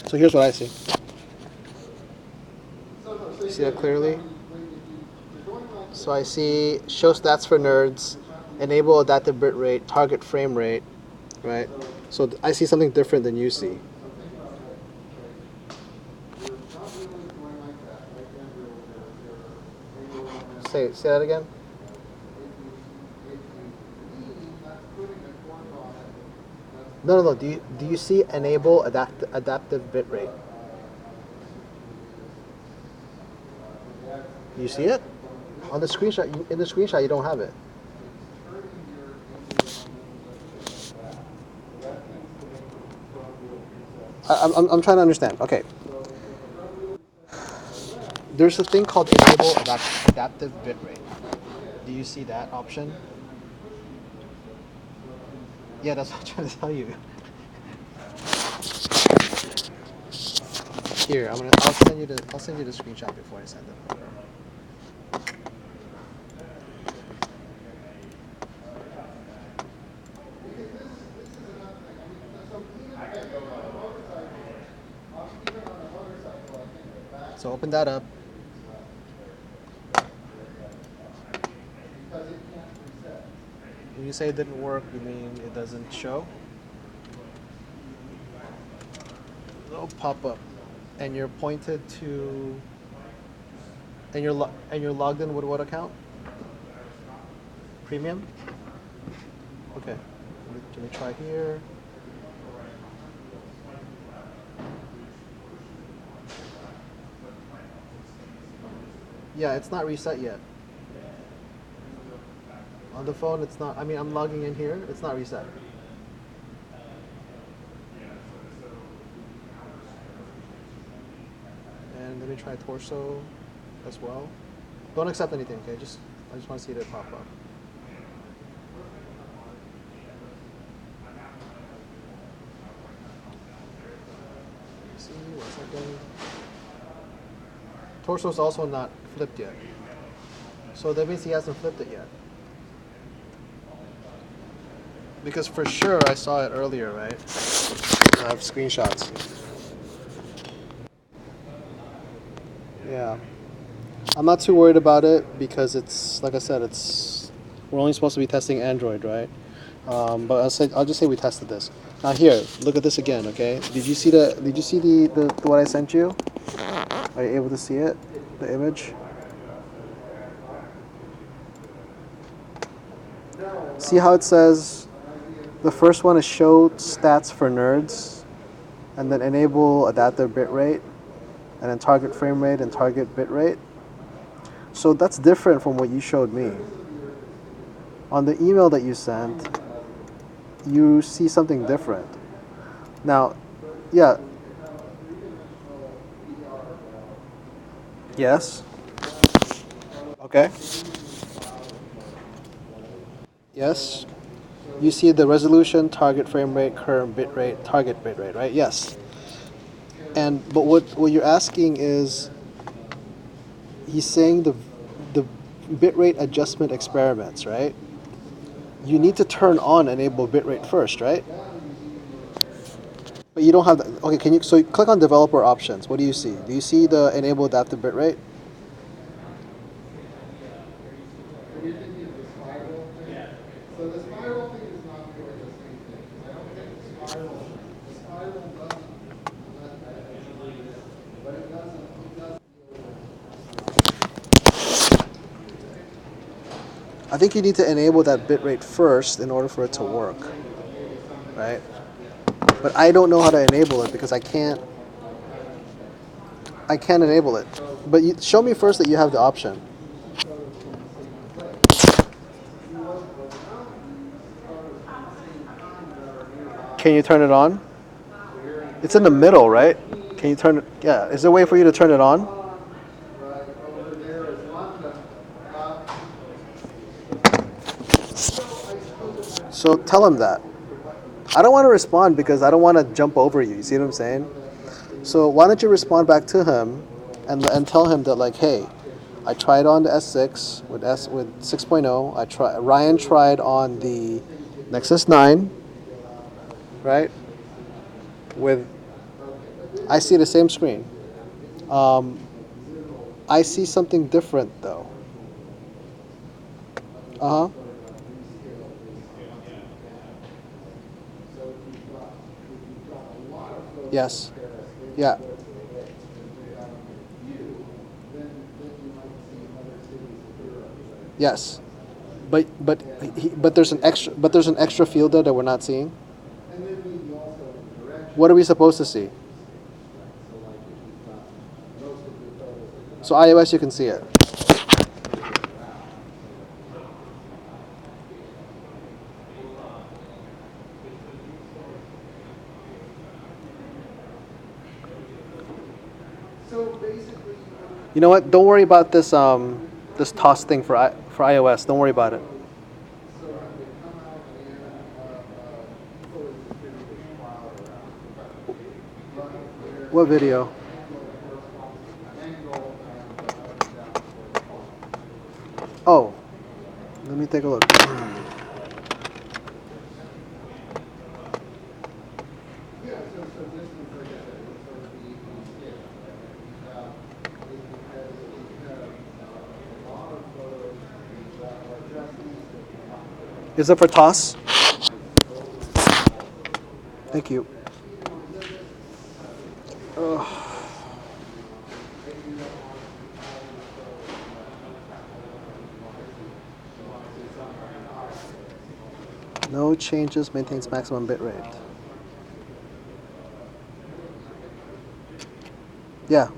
So here's what I see. See that clearly? So I see show stats for nerds, enable adaptive bitrate, target frame rate, right? So I see something different than you see. Say that again. No. Do you see enable adaptive bitrate? You see it on the screenshot? In the screenshot, you don't have it. I'm trying to understand. Okay. There's a thing called enable adaptive bitrate. Do you see that option? Yeah, that's what I'm trying to tell you. Here, I'll send you the screenshot before I send it. So open that up. When you say it didn't work, you mean it doesn't show? It'll pop up, and you're pointed to, and you're logged in with what account? Premium. Okay. Let me try here. Yeah, it's not reset yet. On the phone, it's not. I mean, I'm logging in here. It's not reset. And let me try torso as well. Don't accept anything, okay? I just want to see it pop up. See, 1 second. Torso is also not flipped yet. So that means he hasn't flipped it yet. Because for sure I saw it earlier, right? I have screenshots. Yeah. I'm not too worried about it because it's, like I said, we're only supposed to be testing Android, right? But I'll just say we tested this. Now here, look at this again, okay? Did you see the what I sent you? Are you able to see it? The image? See how it says the first one is show stats for nerds, and then enable adaptive bitrate, and then target frame rate and target bitrate. So that's different from what you showed me. On the email that you sent, you see something different. Now, yeah. Yes. Okay. Yes. You see the resolution, target frame rate, current bit rate, target bit rate, right? Yes. But what you're asking is, he's saying the bitrate adjustment experiments, right? You need to turn on enable bitrate first, right? But you don't have the, okay, so you click on developer options. What do you see? Do you see the enable adaptive bitrate? I think you need to enable that bitrate first in order for it to work, right? But I don't know how to enable it because I can't enable it. But show me first that you have the option. Can you turn it on? It's in the middle, right? Can you turn it? Yeah. Is there a way for you to turn it on? So tell him that. I don't want to respond because I don't want to jump over you. You see what I'm saying? So why don't you respond back to him and tell him that, like, hey, I tried on the S6 with 6.0. Ryan tried on the Nexus 9, right? With I see the same screen. Um, I see something different though. Uh huh. Yes. Yeah. Yes. But there's an extra field there that we're not seeing. What are we supposed to see? So iOS you can see it. You know what? Don't worry about this toss thing for iOS. Don't worry about it. What video? Oh, let me take a look. Is it for toss? Thank you. Ugh. No changes, maintains maximum bit rate. Yeah.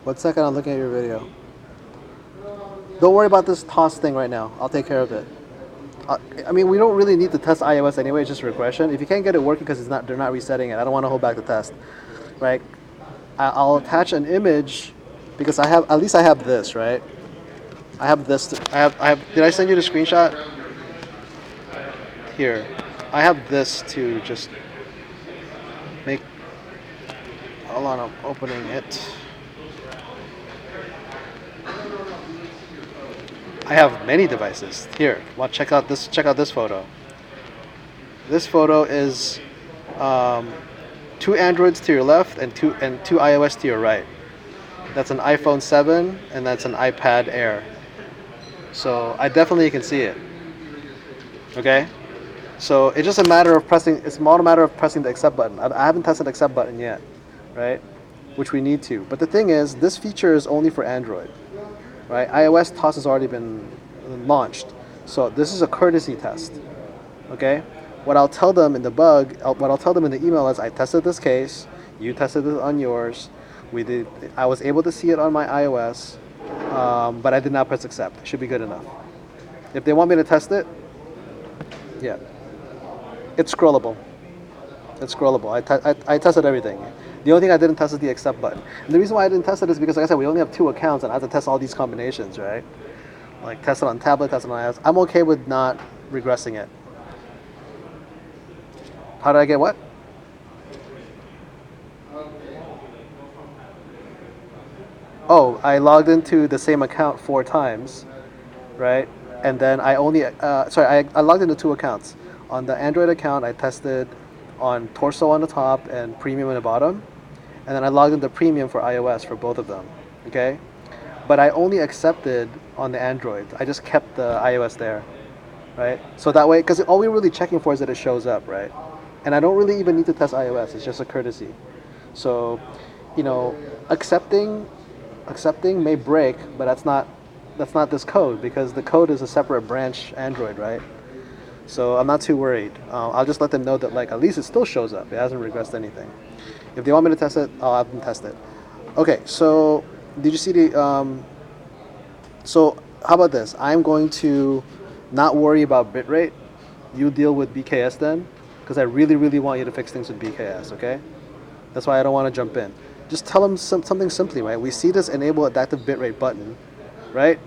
One second, I'm looking at your video. Don't worry about this toss thing right now. I'll take care of it. I mean, we don't really need to test iOS anyway. It's just regression. If you can't get it working because they're not resetting it, I don't want to hold back the test, right? I'll attach an image because I have this, right? I have this. I have. Did I send you the screenshot? Here, I have this to just make. Hold on, I'm opening it. I have many devices. Here, well, check out this. Check out this photo. This photo is um, two Androids to your left and two iOS to your right. That's an iPhone 7 and that's an iPad Air. So I definitely can see it. Okay. So it's just a matter of pressing. It's more a matter of pressing the accept button. I haven't tested the accept button yet, right? Which we need to. But the thing is, this feature is only for Android, right? iOS TOS has already been launched, so this is a courtesy test. Okay. What I'll tell them in the what I'll tell them in the email is, I tested this case. You tested it on yours. We did. I was able to see it on my iOS, but I did not press accept. Should be good enough. If they want me to test it, yeah. It's scrollable. It's scrollable. I tested everything. The only thing I didn't test is the accept button. And the reason why I didn't test it is because, like I said, we only have two accounts and I have to test all these combinations, right? Like test it on tablet, test it on iOS. I'm okay with not regressing it. How did I get what? Oh, I logged into the same account 4 times, right? And then I logged into two accounts. On the Android account, I tested on Torso on the top and Premium on the bottom. And then I logged into Premium for iOS for both of them, okay? But I only accepted on the Android. I just kept the iOS there, right? So that way, because all we're really checking for is that it shows up, right? And I don't really even need to test iOS. It's just a courtesy. So, you know, accepting may break, but that's not this code, because the code is a separate branch Android, right? So I'm not too worried. I'll just let them know that, like, at least it still shows up. It hasn't regressed anything. If they want me to test it, I'll have them test it. Okay, so did you see so how about this? I'm going to not worry about bitrate. You deal with BKS then, because I really, really want you to fix things with BKS, okay? That's why I don't want to jump in. Just tell them something simply, right? We see this enable adaptive bitrate button, right?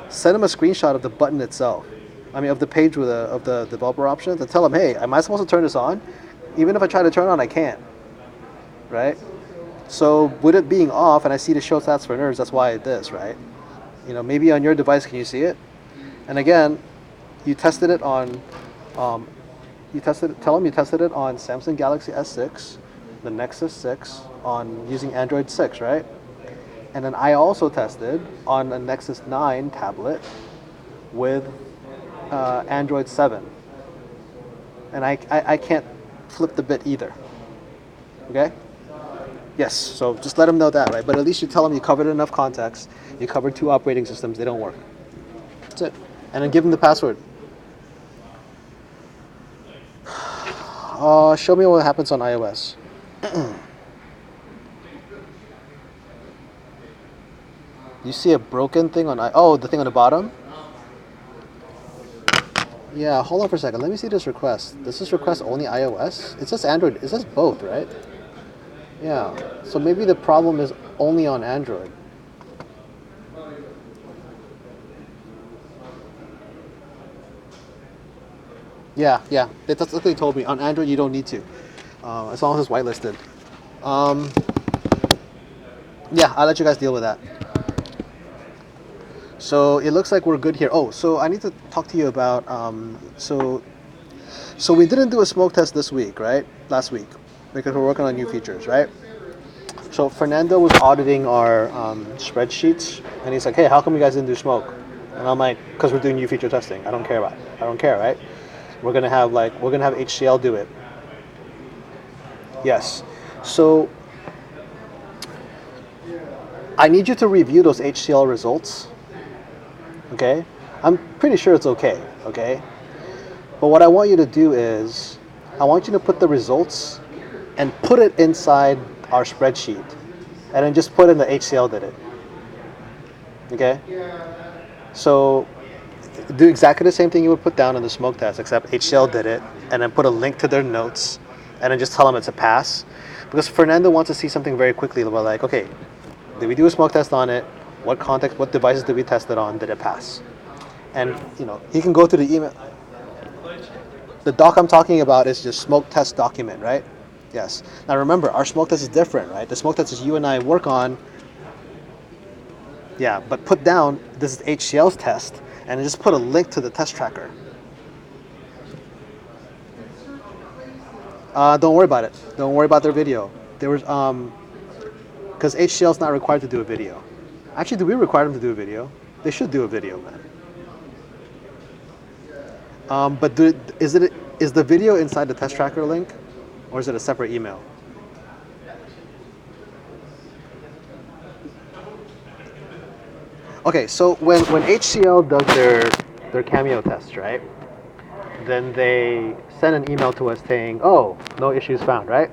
send them a screenshot of the button itself. I mean, of the page with of the developer options, and tell them, hey, am I supposed to turn this on? Even if I try to turn it on, I can't. Right? So with it being off, and I see the show stats for nerds, that's why it is, right? Maybe on your device, can you see it? And again, you tested it on, um, tell them you tested it on Samsung Galaxy S6, the Nexus 6, on using Android 6, right? And then I also tested on a Nexus 9 tablet with Android 7. And I can't flip the bit either. Okay? Yes, so just let them know that, right? But at least you tell them you covered enough context. You covered 2 operating systems. They don't work. That's it. And then give them the password. Show me what happens on iOS. You see a broken thing on the thing on the bottom? Yeah, hold on for a second. Let me see this request. Does this request only iOS? It says Android. It says both, right? Yeah. So maybe the problem is only on Android. Yeah. That's what they told me. On Android, you don't need to, as long as it's whitelisted. Yeah, I'll let you guys deal with that. So it looks like we're good here. Oh, so I need to talk to you about so we didn't do a smoke test this week, right? Last week, because we're working on new features, right? So Fernando was auditing our spreadsheets, and he's like, "Hey, how come you guys didn't do smoke?" And I'm like, "Because we're doing new feature testing. I don't care about it. I don't care, right? We're gonna have HCL do it." Yes. So I need you to review those HCL results. Okay? I'm pretty sure it's okay. Okay? But what I want you to do is, I want you to put the results and put it inside our spreadsheet, and then just put in the HCL did it. Okay? So do exactly the same thing you would put down in the smoke test, except HCL did it, and then put a link to their notes, and then just tell them it's a pass. Because Fernando wants to see something very quickly about, like, okay, did we do a smoke test on it? What context, what devices did we test it on? Did it pass? And he can go through the email. The doc I'm talking about is just smoke test document, right? Yes. Now remember, our smoke test is different, right? The smoke test is you and I work on. Yeah, but put down, this is HCL's test, and just put a link to the test tracker. Don't worry about it. Don't worry about their video. There was because HCL's not required to do a video. Actually, do we require them to do a video? They should do a video, man. But is the video inside the test tracker link, or is it a separate email? Okay, so when HCL does their Cameo test, right? Then they send an email to us saying, "Oh, no issues found," right?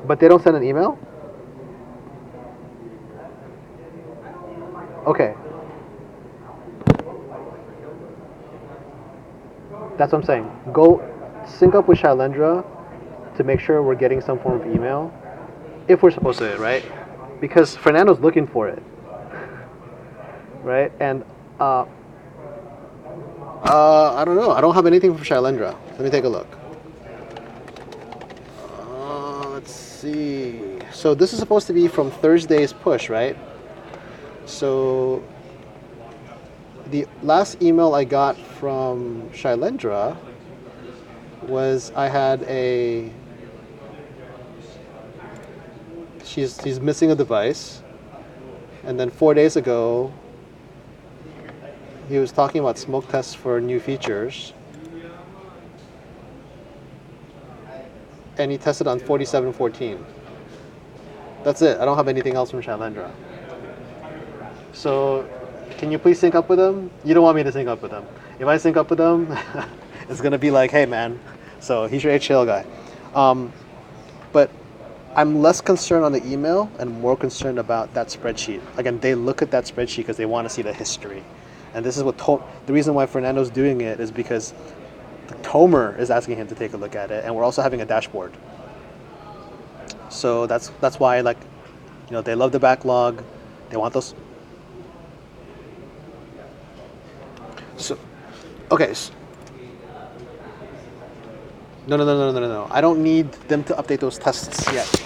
But they don't send an email? Okay. That's what I'm saying. Go sync up with Shailendra to make sure we're getting some form of email, if we're supposed to, right? Because Fernando's looking for it, right? And I don't know. I don't have anything from Shailendra. Let me take a look. Let's see. So this is supposed to be from Thursday's push, right? So the last email I got from Shailendra was I had she's missing a device, and then 4 days ago he was talking about smoke tests for new features, and he tested on 4714. That's it. I don't have anything else from Shailendra. So can you please sync up with him? You don't want me to sync up with him. If I sync up with him, it's gonna be like, hey man, so he's your HCL guy. But I'm less concerned on the email and more concerned about that spreadsheet. Again, they look at that spreadsheet because they want to see the history. And this is what the reason why Fernando's doing it is because Tomer is asking him to take a look at it, and we're also having a dashboard. So that's why, like, they love the backlog. They want those? So, okay. No. I don't need them to update those tests yet. Okay.